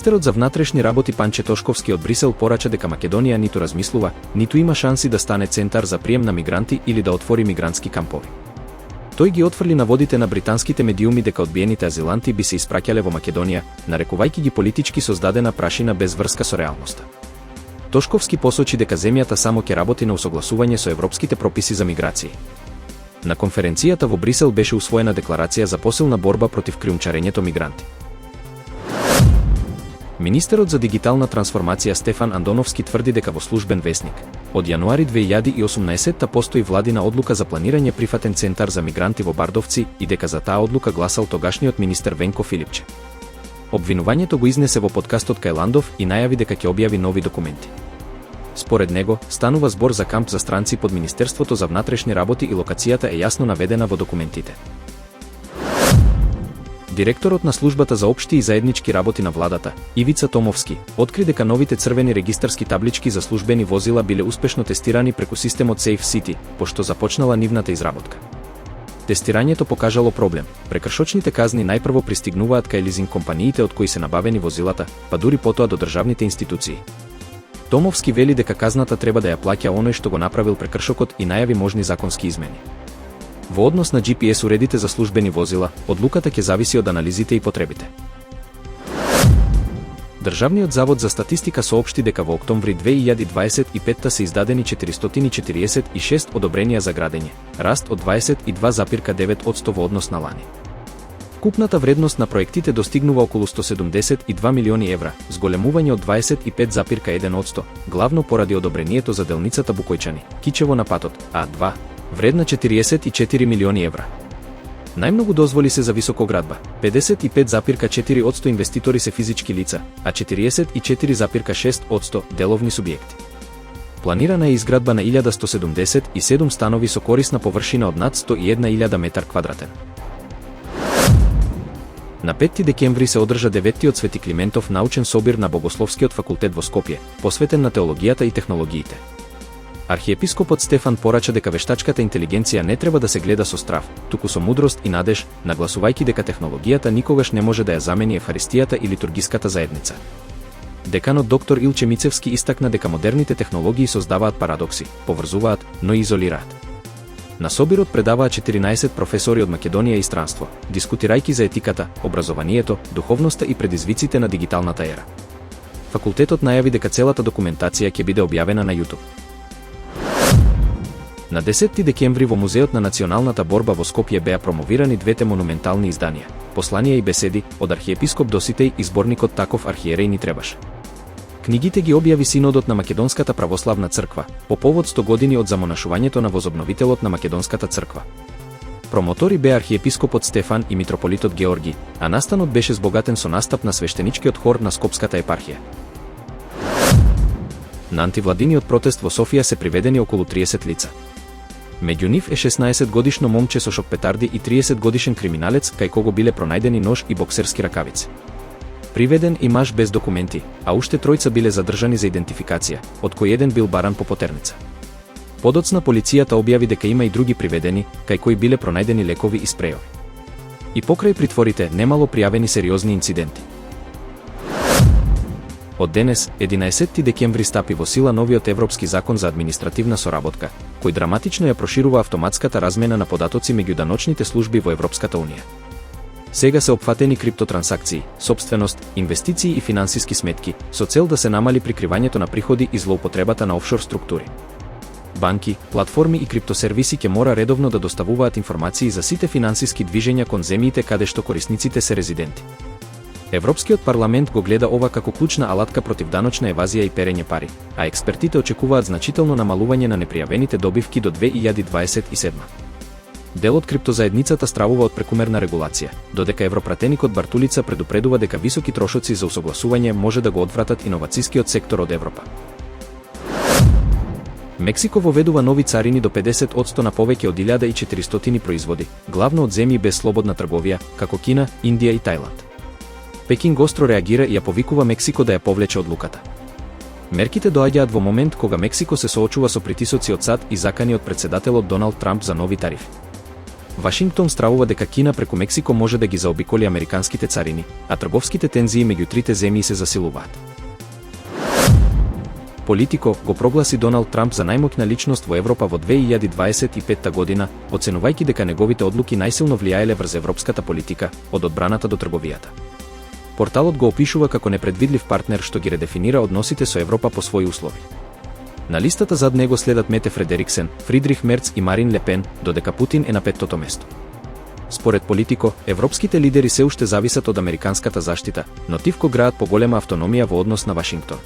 Министерот за внатрешни работи Панче Тошковски од Брисел порача дека Македонија ниту размислува, ниту има шанси да стане центар за прием на мигранти или да отвори мигрантски кампови. Тој ги отфрли наводите на британските медиуми дека одбиените азиланти би се испраќале во Македонија, нарекувајќи ги политички создадена прашина без врска со реалноста. Тошковски посочи дека земјата само ќе работи на усогласување со европските прописи за миграција. На конференцијата во Брисел беше усвоена декларација за посилна борба против криумчарењето мигранти. Министерот за дигитална трансформација Стефан Андоновски тврди дека во службен весник од јануари 2018 постои владина одлука за планирање прифатен центар за мигранти во Бардовци и дека за таа одлука гласал тогашниот министер Венко Филипче. Обвинувањето го изнесе во подкастот Кајландов и најави дека ќе објави нови документи. Според него, станува збор за камп за странци под Министерството за внатрешни работи и локацијата е јасно наведена во документите. Директорот на службата за општи и заеднички работи на владата, Ивица Томовски, откри дека новите црвени регистарски таблички за службени возила биле успешно тестирани преку системот Safe City, пошто започнала нивната изработка. Тестирањето покажало проблем. Прекршочните казни најпрво пристигнуваат кај лизинг компаниите од кои се набавени возилата, па дури потоа до државните институции. Томовски вели дека казната треба да ја плаќа оној што го направил прекршокот и најави можни законски измени. Во однос на GPS уредите за службени возила, одлуката ќе зависи од анализите и потребите. Државниот завод за статистика соопшти дека во октомври 2025 се издадени 446 одобренија за градење, раст од 22,9% во однос на лани. Вкупната вредност на проектите достигнува околу 172 милиони евра, зголемување од 25,1%, главно поради одобрението за делницата Букојчани, Кичево на патот А2, вредна 44 милиони евра. Најмногу дозволи се за високоградба, 55,4% инвеститори се физички лица, а 44,6% деловни субјекти. Планирана е изградба на 1177 станови со корисна површина од над 101.000 метар квадратен. На 5 декември се одржа 9-тиот Свети Климентов научен собир на Богословскиот факултет во Скопје, посветен на теологијата и технологиите. Архиепископот Стефан порача дека вештачката интелигенција не треба да се гледа со страв, туку со мудрост и надеж, нагласувајќи дека технологијата никогаш не може да ја замени Евхаристијата и литургиската заедница. Деканот доктор Илче Мицевски истакна дека модерните технологии создаваат парадокси, поврзуваат, но и изолираат. На собирот предаваат 14 професори од Македонија и странство, дискутирајќи за етиката, образованието, духовноста и предизвиците на дигиталната ера. Факултетот најави дека целата документација ќе биде објавена на YouTube. На 10 декември во Музеот на националната борба во Скопје беа промовирани двете монументални изданија, посланија и беседи од архиепископ Доситеј и зборникот Таков архиереј ни требаш. Книгите ги објави Синодот на Македонската православна црква, по повод 100 години од замонашувањето на возобновителот на Македонската црква. Промотори беа архиепископот Стефан и митрополитот Георги, а настанот беше збогатен со настап на свештеничкиот хор на Скопската епархија. На антивладиниот протест во Софија се приведени околу 30 лица. Меѓу нив е 16-годишно момче со шокпетарди и 30-годишен криминалец кај кого биле пронајдени нож и боксерски ракавици. Приведен и маж без документи, а уште тројца биле задржани за идентификација, од кој еден бил баран по потерница. Подоцна полицијата објави дека има и други приведени, кај кои биле пронајдени лекови и спрејови. И покрај притворите немало пријавени сериозни инциденти. Од денес, 11 декември стапи во сила новиот Европски закон за административна соработка, кој драматично ја проширува автоматската размена на податоци меѓу даночните служби во Европската унија. Сега се опфатени криптотрансакции, собственост, инвестиции и финансиски сметки, со цел да се намали прикривањето на приходи и злоупотребата на офшор структури. Банки, платформи и криптосервиси ќе мора редовно да доставуваат информации за сите финансиски движења кон земјите каде што корисниците се резиденти. Европскиот парламент го гледа ова како клучна алатка против даночна евазија и перење пари, а експертите очекуваат значително намалување на непријавените добивки до 2027. Дел од криптозаедницата стравува од прекумерна регулација, додека европратеникот Бартулица предупредува дека високи трошоци за усогласување може да го одвратат иновацијскиот сектор од Европа. Мексико воведува нови царини до 50% на повеќе од 1400 производи, главно од земји без слободна трговија, како Кина, Индија и Тајланд. Пекинг остро реагира и ја повикува Мексико да ја повлече одлуката. Мерките доаѓаат во момент кога Мексико се соочува со притисоци од САД и закани од претседателот Доналд Трамп за нови тарифи. Вашингтон стравува дека Кина преку Мексико може да ги заобиколи американските царини, а трговските тензии меѓу трите земји се засилуваат. Политико го прогласи Доналд Трамп за најмоќна личност во Европа во 2025 година, оценувајќи дека неговите одлуки најсилно влијаеле врз европската политика, од одбраната до трговијата. Порталот го опишува како непредвидлив партнер што ги редефинира односите со Европа по своји услови. На листата зад него следат Мете Фредериксен, Фридрих Мерц и Марин Ле Пен, додека Путин е на петтото место. Според Политико, европските лидери се уште зависат од американската заштита, но тивко граат поголема автономија во однос на Вашингтон.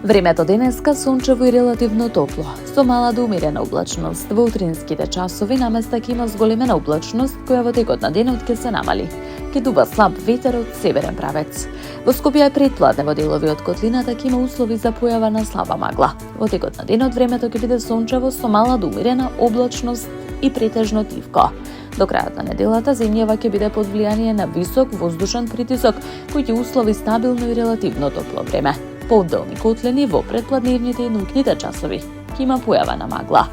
Времето денеска сончево и релативно топло, со мала до умерена облачност. Во утринските часови наместа ќе има зголемена облачност, која во текот на денот ќе се намали. Ќе дува слаб ветер од северен правец. Во Скопје е предпладне, во делови од котлината ќе има услови за појава на слаба магла. Во текот на денот времето ќе биде сончево со мала до умерена облачност и претежно тивко. До крајот на неделата земјава ќе биде под влијание на висок воздушен притисок, кој ќе услови стабилно и релативно топло време. По одделни котлини во предпладневните и ноќните часови ќе има појава на магла.